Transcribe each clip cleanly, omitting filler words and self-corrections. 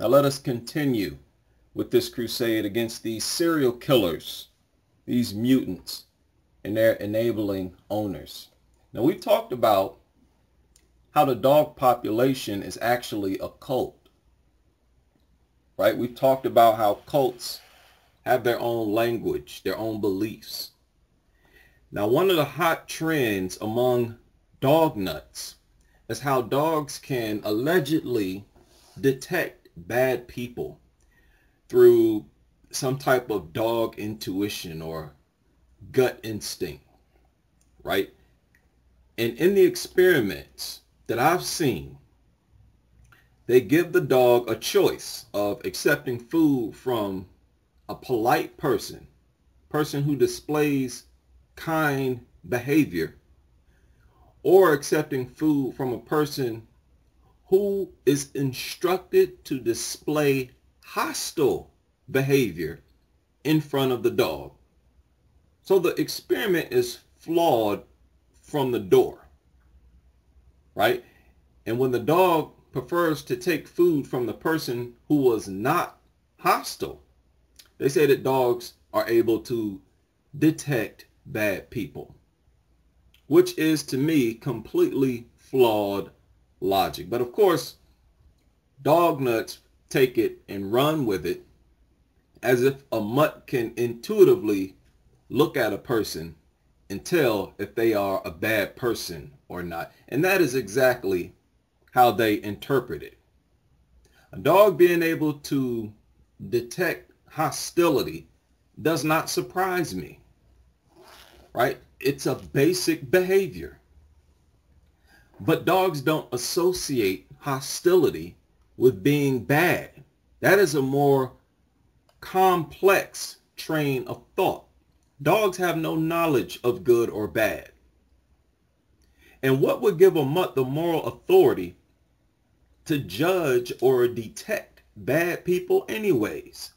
Now let us continue with this crusade against these serial killers, these mutants, and their enabling owners. Now we've talked about how the dog population is actually a cult, right? We've talked about how cults have their own language, their own beliefs. Now, one of the hot trends among dog nuts is how dogs can allegedly detect bad people through some type of dog intuition or gut instinct, right? And in the experiments that I've seen, they give the dog a choice of accepting food from a polite person who displays kind behavior, or accepting food from a person who is instructed to display hostile behavior in front of the dog. So the experiment is flawed from the door, right? And when the dog prefers to take food from the person who was not hostile, they say that dogs are able to detect bad people, which is to me completely flawed logic. But of course, dog nuts take it and run with it as if a mutt can intuitively look at a person and tell if they are a bad person or not. And that is exactly how they interpret it. A dog being able to detect hostility does not surprise me, right? It's a basic behavior. But dogs don't associate hostility with being bad. That is a more complex train of thought. Dogs have no knowledge of good or bad. And what would give a mutt the moral authority to judge or detect bad people anyways?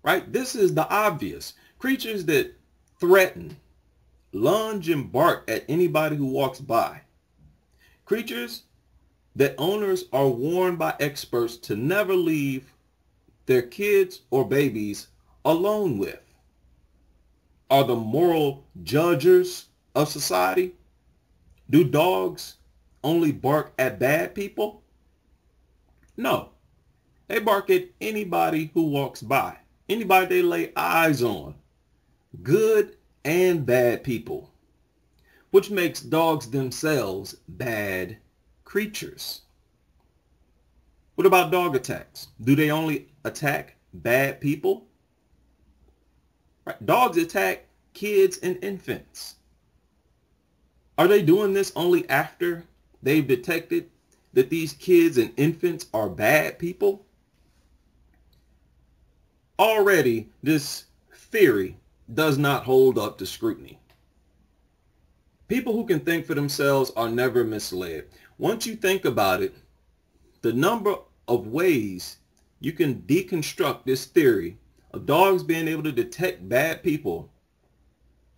Right? This is the obvious. Creatures that threaten, lunge, and bark at anybody who walks by. Creatures that owners are warned by experts to never leave their kids or babies alone with, are the moral judges of society. Do dogs only bark at bad people? No. They bark at anybody who walks by, anybody they lay eyes on, good and bad people, which makes dogs themselves bad creatures. What about dog attacks? Do they only attack bad people? Right. Dogs attack kids and infants. Are they doing this only after they've detected that these kids and infants are bad people? Already, this theory does not hold up to scrutiny. People who can think for themselves are never misled. Once you think about it, the number of ways you can deconstruct this theory of dogs being able to detect bad people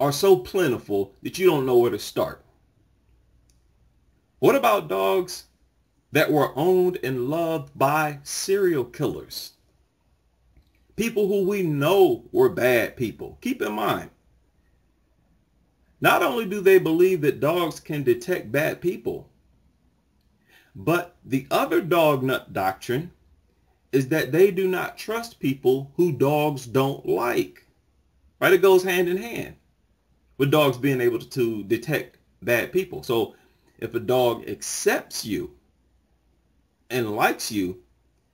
are so plentiful that you don't know where to start. What about dogs that were owned and loved by serial killers? People who we know were bad people. Keep in mind, not only do they believe that dogs can detect bad people, but the other dog nut doctrine is that they do not trust people who dogs don't like. Right? It goes hand in hand with dogs being able to detect bad people. So if a dog accepts you and likes you,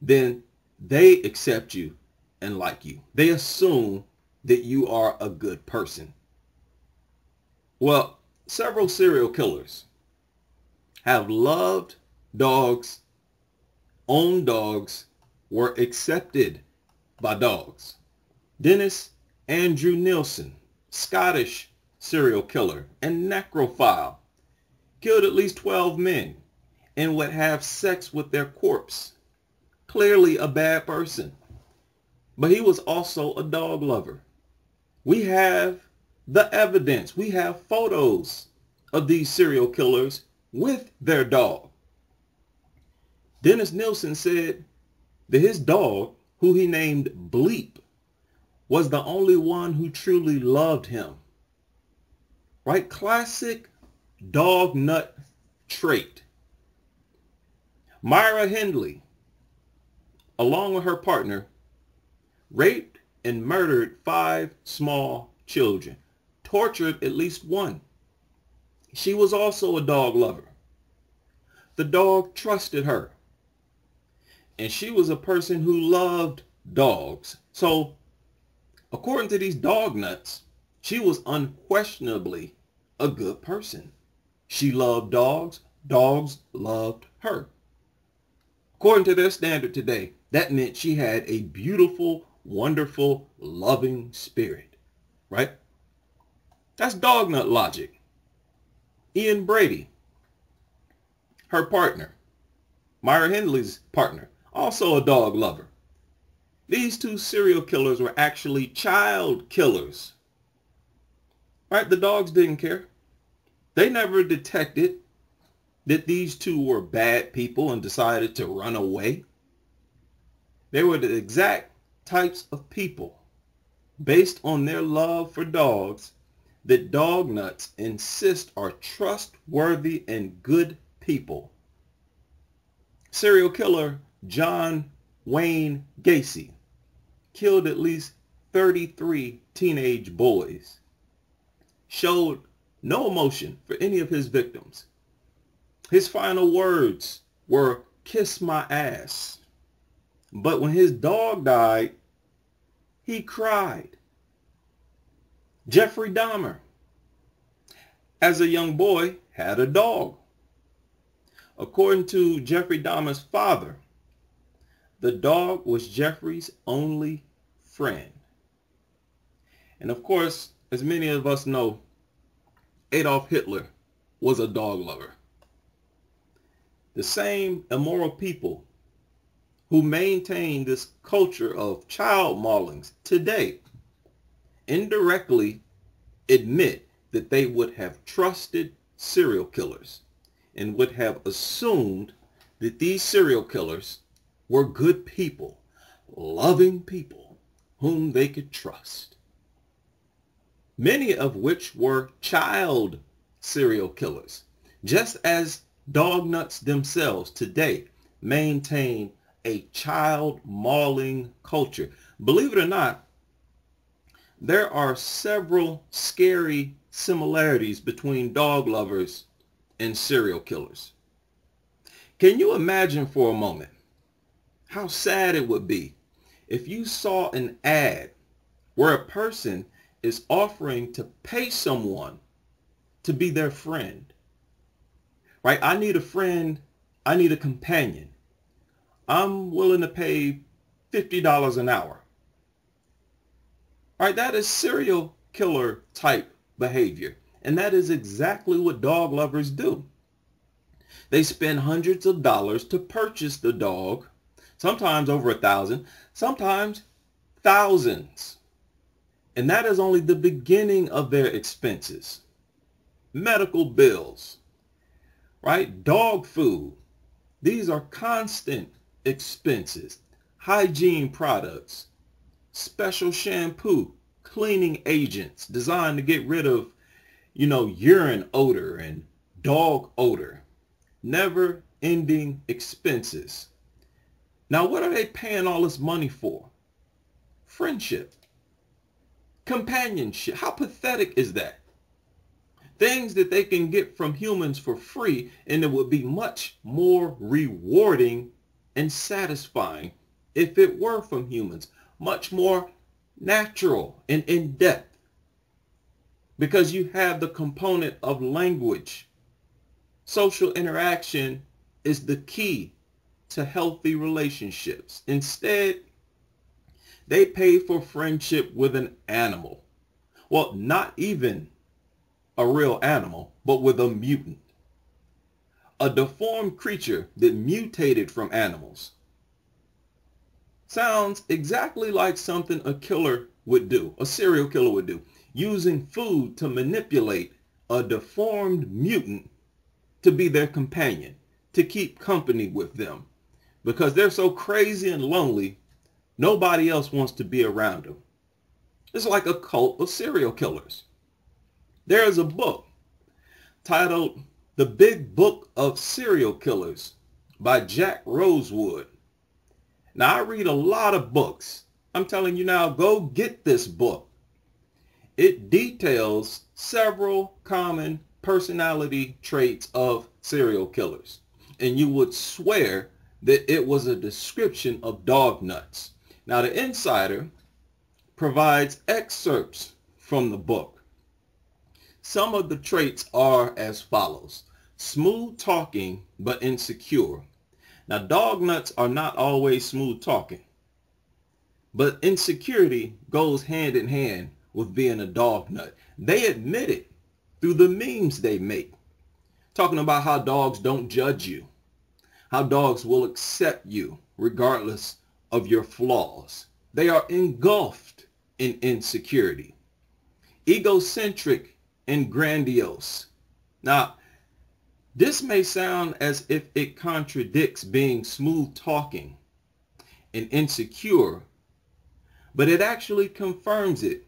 then they accept you and like you. They assume that you are a good person. Well, several serial killers have loved dogs, owned dogs, were accepted by dogs. Dennis Andrew Nielsen, Scottish serial killer and necrophile, killed at least 12 men and would have sex with their corpse. Clearly a bad person. But he was also a dog lover. We have the evidence. We have photos of these serial killers with their dog. Dennis Nielsen said that his dog, who he named Bleep, was the only one who truly loved him. Right? Classic dog nut trait. Myra Hindley, along with her partner, raped and murdered 5 small children, tortured at least one. She was also a dog lover. The dog trusted her. And she was a person who loved dogs. So, according to these dog nuts, she was unquestionably a good person. She loved dogs. Dogs loved her. According to their standard today, that meant she had a beautiful, wonderful, loving spirit, right? That's dog nut logic. Ian Brady, her partner, Myra Hindley's partner, also a dog lover. These 2 serial killers were actually child killers, right? The dogs didn't care. They never detected that these 2 were bad people and decided to run away. They were the exact types of people, based on their love for dogs, that dog nuts insist are trustworthy and good people. Serial killer John Wayne Gacy killed at least 33 teenage boys, showed no emotion for any of his victims. His final words were, "Kiss my ass." But when his dog died, he cried. Jeffrey Dahmer, as a young boy, had a dog. According to Jeffrey Dahmer's father, the dog was Jeffrey's only friend. And of course, as many of us know, Adolf Hitler was a dog lover. The same immoral people who maintain this culture of child maulings today indirectly admit that they would have trusted serial killers and would have assumed that these serial killers were good people, loving people whom they could trust. Many of which were child serial killers, just as dog nuts themselves today maintain a child mauling culture. Believe it or not, there are several scary similarities between dog lovers and serial killers. Can you imagine for a moment how sad it would be if you saw an ad where a person is offering to pay someone to be their friend? Right? I need a friend. I need a companion. I'm willing to pay $50 an hour. Right? That is serial killer type behavior. And that is exactly what dog lovers do. They spend hundreds of dollars to purchase the dog, sometimes over 1,000, sometimes thousands. And that is only the beginning of their expenses. Medical bills, right? Dog food. These are constant expenses. Hygiene products, special shampoo, cleaning agents designed to get rid of, urine odor and dog odor. Never ending expenses. Now, what are they paying all this money for? Friendship. Companionship. How pathetic is that? Things that they can get from humans for free, and it would be much more rewarding and satisfying if it were from humans. Much more natural and in-depth. Because you have the component of language. Social interaction is the key to healthy relationships. Instead, they pay for friendship with an animal. Well, not even a real animal, but with a mutant. A deformed creature that mutated from animals. Sounds exactly like something a killer would do, a serial killer would do, using food to manipulate a deformed mutant to be their companion, to keep company with them. because they're so crazy and lonely, nobody else wants to be around them. It's like a cult of serial killers. There is a book titled The Big Book of Serial Killers by Jack Rosewood. Now, I read a lot of books. I'm telling you now, go get this book. It details several common personality traits of serial killers. And you would swear that it was a description of dog nuts. Now, the Insider provides excerpts from the book. Some of the traits are as follows. Smooth talking, but insecure. Now, dog nuts are not always smooth talking, but insecurity goes hand in hand with being a dog nut. They admit it through the memes they make, talking about how dogs don't judge you, how dogs will accept you regardless of your flaws. They are engulfed in insecurity, egocentric and grandiose. Now, this may sound as if it contradicts being smooth talking and insecure, but it actually confirms it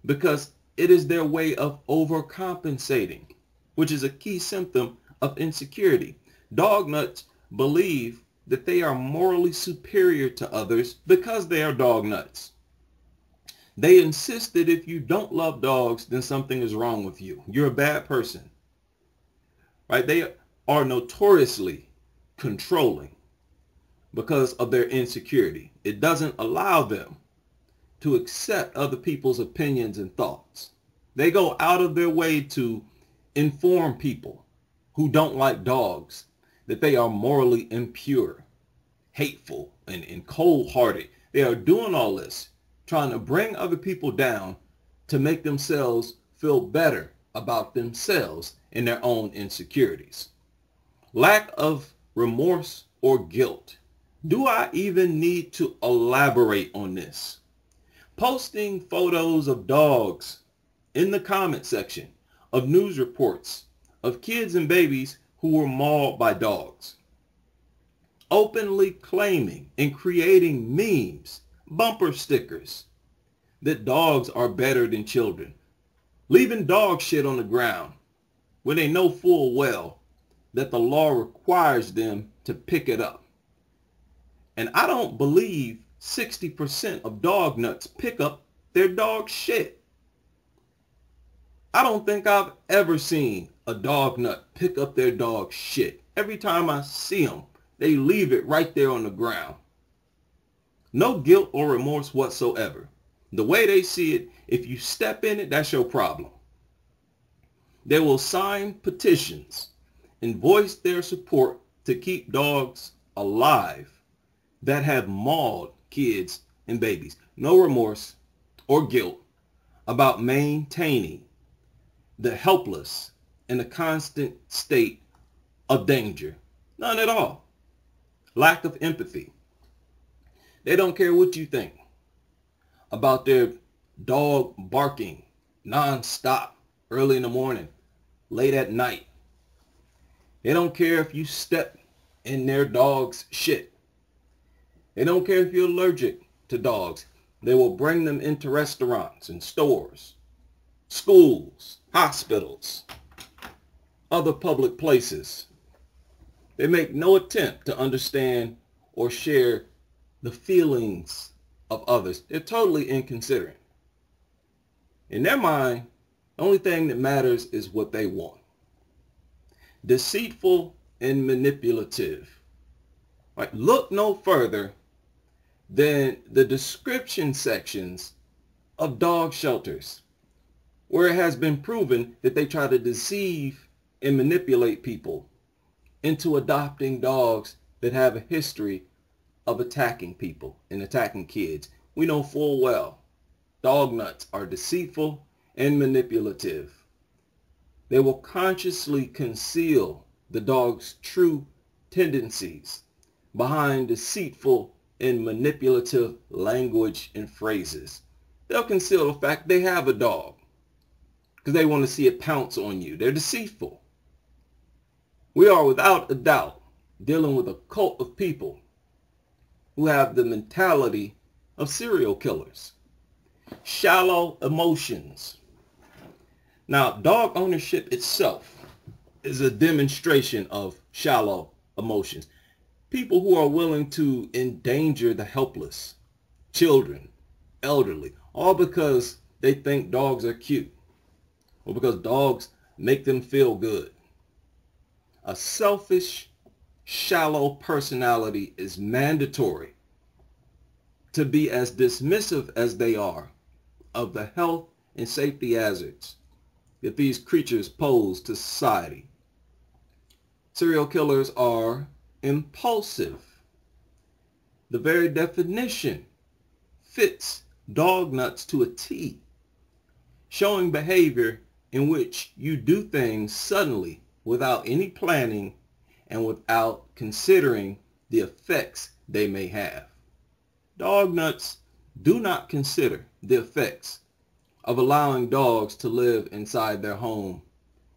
because it is their way of overcompensating, which is a key symptom of insecurity. Dog nuts believe that they are morally superior to others because they are dog nuts. They insist that if you don't love dogs, then something is wrong with you. You're a bad person. Right? They are notoriously controlling because of their insecurity. It doesn't allow them to accept other people's opinions and thoughts. They go out of their way to inform people who don't like dogs that they are morally impure, hateful, and cold-hearted. They are doing all this, trying to bring other people down to make themselves feel better about themselves and their own insecurities. Lack of remorse or guilt. Do I even need to elaborate on this? Posting photos of dogs in the comment section of news reports of kids and babies who were mauled by dogs. Openly claiming and creating memes, bumper stickers, that dogs are better than children. Leaving dog shit on the ground when they know full well that the law requires them to pick it up. And I don't believe 60% of dog nuts pick up their dog shit. I don't think I've ever seen a dog nut pick up their dog shit. Every time I see them, they leave it right there on the ground. No guilt or remorse whatsoever. The way they see it, if you step in it, that's your problem. They will sign petitions and voice their support to keep dogs alive that have mauled kids and babies. No remorse or guilt about maintaining the helpless in a constant state of danger. None at all. Lack of empathy. They don't care what you think about their dog barking non-stop, early in the morning, late at night. They don't care if you step in their dog's shit. They don't care if you're allergic to dogs. They will bring them into restaurants and stores, schools, hospitals, other public places. They make no attempt to understand or share the feelings of others. They're totally inconsiderate. In their mind, the only thing that matters is what they want. Deceitful and manipulative. Right? Look no further than the description sections of dog shelters, where it has been proven that they try to deceive and manipulate people into adopting dogs that have a history of attacking people and attacking kids. We know full well dog nuts are deceitful and manipulative. They will consciously conceal the dog's true tendencies behind deceitful and manipulative language and phrases. They'll conceal the fact they have a dog because they want to see it pounce on you. They're deceitful. We are without a doubt dealing with a cult of people who have the mentality of serial killers. Shallow emotions. Now, dog ownership itself is a demonstration of shallow emotions. People who are willing to endanger the helpless, children, elderly, all because they think dogs are cute or because dogs make them feel good. A selfish, shallow personality is mandatory to be as dismissive as they are of the health and safety hazards that these creatures pose to society. Serial killers are impulsive. The very definition fits dog nuts to a T, showing behavior in which you do things suddenly without any planning and without considering the effects they may have. Dog nuts do not consider the effects of allowing dogs to live inside their home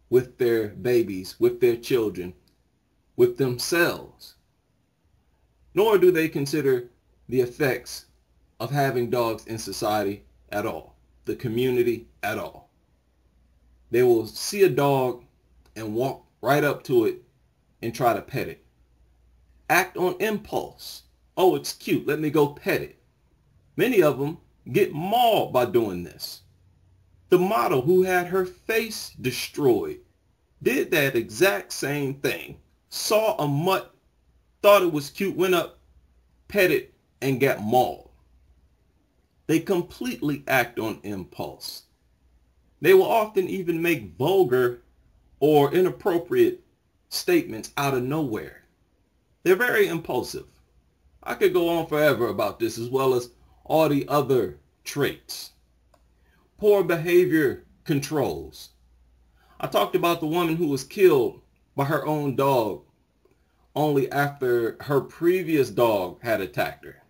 with their babies, with their children, with themselves. Nor do they consider the effects of having dogs in society at all, the community at all. They will see a dog and walk right up to it and try to pet it. Act on impulse. Oh, it's cute. Let me go pet it. Many of them get mauled by doing this. The model who had her face destroyed did that exact same thing. Saw a mutt, thought it was cute, went up, pet it, and got mauled. They completely act on impulse. They will often even make vulgar or inappropriate statements out of nowhere. They're very impulsive. I could go on forever about this, as well as all the other traits. Poor behavior controls. I talked about the woman who was killed by her own dog only after her previous dog had attacked her.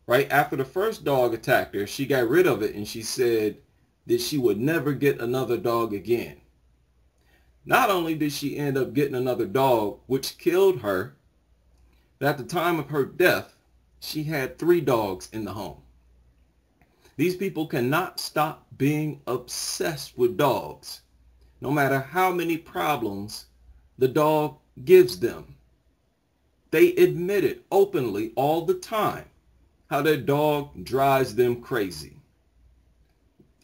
Right after the first dog attacked her, she got rid of it, and she said that she would never get another dog again. Not only did she end up getting another dog, which killed her, but at the time of her death, she had 3 dogs in the home. These people cannot stop being obsessed with dogs, no matter how many problems the dog gives them. They admit it openly all the time, how their dog drives them crazy.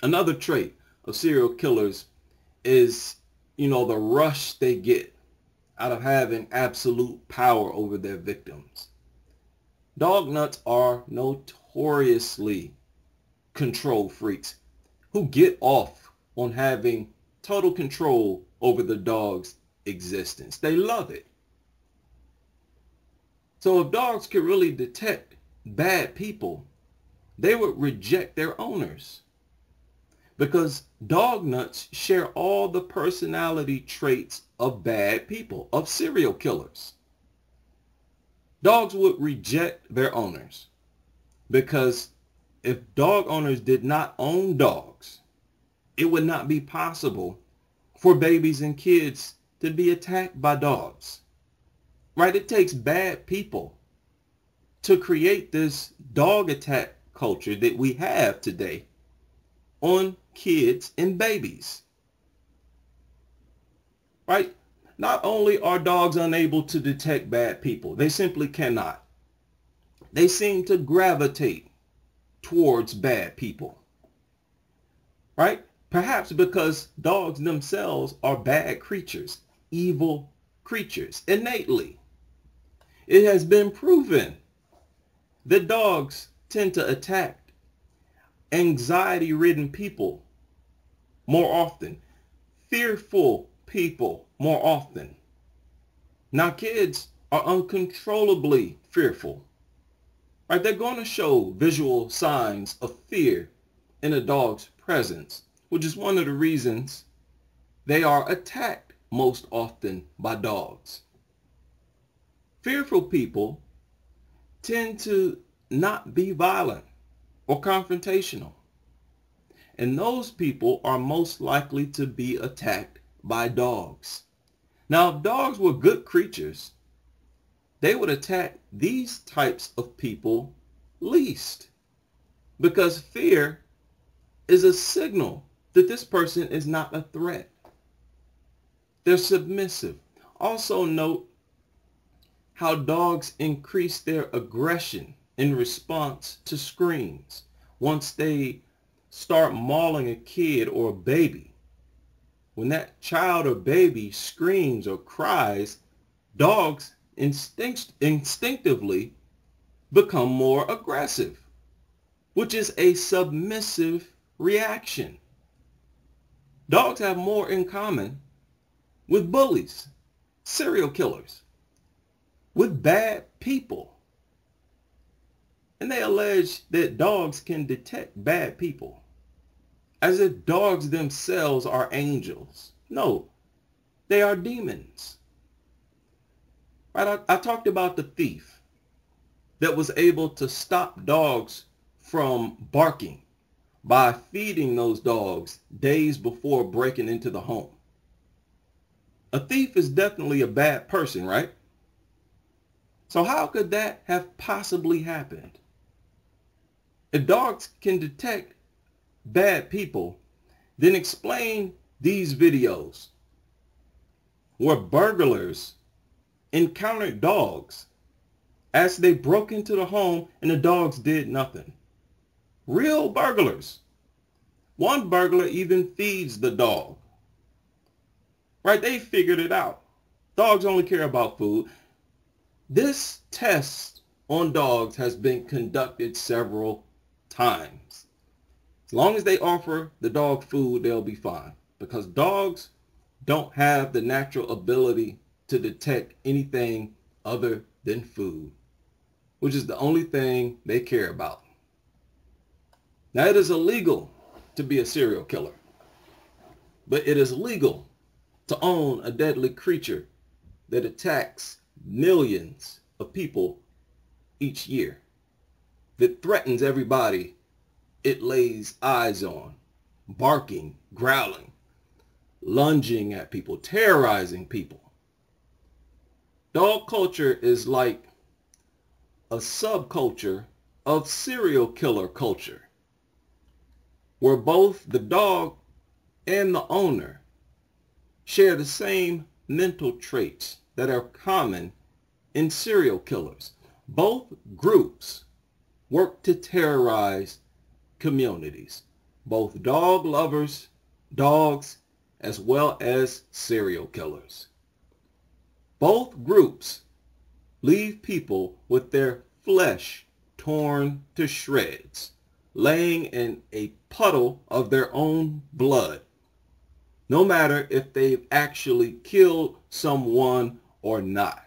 Another trait of serial killers is, the rush they get out of having absolute power over their victims. Dog nuts are notoriously control freaks who get off on having total control over the dog's existence. They love it. So if dogs could really detect bad people, they would reject their owners, because dog nuts share all the personality traits of bad people, of serial killers. Dogs would reject their owners because if dog owners did not own dogs, it would not be possible for babies and kids to be attacked by dogs. Right? It takes bad people to create this dog attack culture that we have today on kids and babies. Right? Not only are dogs unable to detect bad people, they simply cannot. They seem to gravitate towards bad people. Right? Perhaps because dogs themselves are bad creatures, evil creatures, innately. It has been proven that dogs tend to attack anxiety-ridden people more often, fearful people more often. Now, kids are uncontrollably fearful. Right? They're going to show visual signs of fear in a dog's presence, which is one of the reasons they are attacked most often by dogs. Fearful people tend to not be violent or confrontational, and those people are most likely to be attacked by dogs. Now, if dogs were good creatures, they would attack these types of people least, because fear is a signal that this person is not a threat. They're submissive. Also note how dogs increase their aggression in response to screams. Once they start mauling a kid or a baby, when that child or baby screams or cries, dogs instinctively become more aggressive, which is a submissive reaction. Dogs have more in common with bullies, serial killers, with bad people. And they allege that dogs can detect bad people, as if dogs themselves are angels. No, they are demons. Right? I talked about the thief that was able to stop dogs from barking by feeding those dogs days before breaking into the home. A thief is definitely a bad person, right? So how could that have possibly happened? If dogs can detect bad people, then explain these videos where burglars encountered dogs as they broke into the home and the dogs did nothing. Real burglars. One burglar even feeds the dog. Right? They figured it out. Dogs only care about food. This test on dogs has been conducted several times. As long as they offer the dog food, they'll be fine, because dogs don't have the natural ability to detect anything other than food, which is the only thing they care about. Now, it is illegal to be a serial killer, but it is legal to own a deadly creature that attacks millions of people each year, that threatens everybody it lays eyes on, barking, growling, lunging at people, terrorizing people. Dog culture is like a subculture of serial killer culture, where both the dog and the owner share the same mental traits that are common in serial killers. Both groups work to terrorize communities, both dog lovers, dogs, as well as serial killers. Both groups leave people with their flesh torn to shreds, laying in a puddle of their own blood, no matter if they've actually killed someone or not.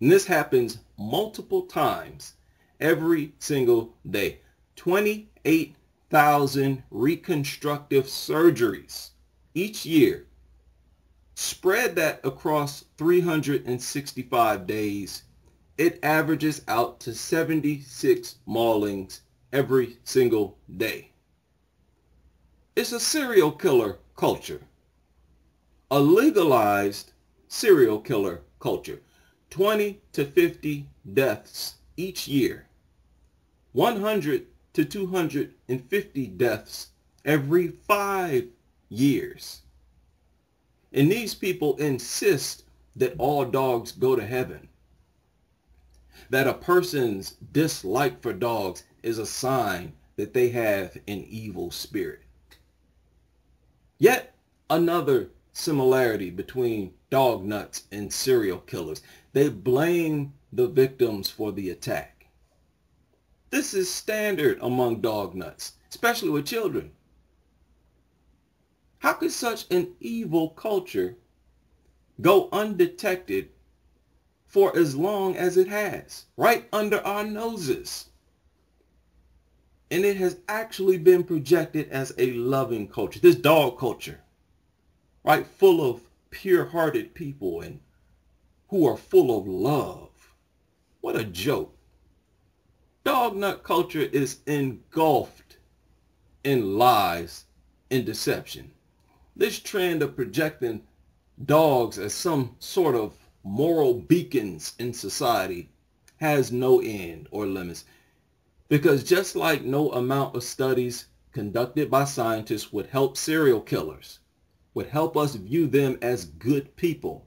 And this happens multiple times every single day. 28,000 reconstructive surgeries each year. Spread that across 365 days. It averages out to 76 maulings every single day. It's a serial killer culture, a legalized serial killer culture. 20 to 50 deaths each year, 100 to 250 deaths every 5 years. And these people insist that all dogs go to heaven, that a person's dislike for dogs is a sign that they have an evil spirit. Yet another similarity between dog nuts and serial killers: they blame the victims for the attack. This is standard among dog nuts, especially with children. How could such an evil culture go undetected for as long as it has, right under our noses? And it has actually been projected as a loving culture, this dog culture, right, full of pure-hearted people and who are full of love. What a joke. Dog nut culture is engulfed in lies and deception. This trend of projecting dogs as some sort of moral beacons in society has no end or limits. Because just like no amount of studies conducted by scientists would help serial killers, would help us view them as good people,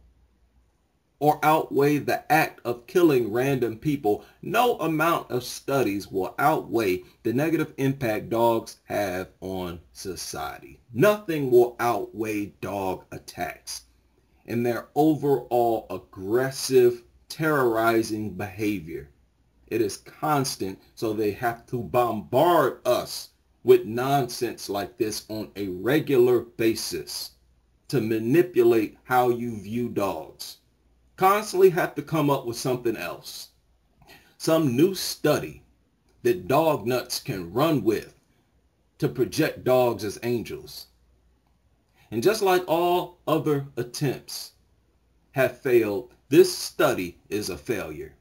or outweigh the act of killing random people, no amount of studies will outweigh the negative impact dogs have on society. Nothing will outweigh dog attacks and their overall aggressive, terrorizing behavior. It is constant, so they have to bombard us with nonsense like this on a regular basis to manipulate how you view dogs. Constantly have to come up with something else. Some new study that dog nuts can run with to project dogs as angels. And just like all other attempts have failed, this study is a failure.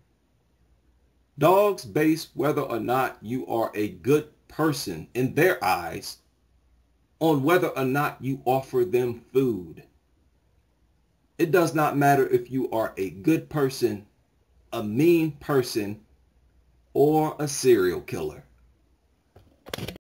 Dogs base whether or not you are a good person in their eyes on whether or not you offer them food. It does not matter if you are a good person, a mean person, or a serial killer.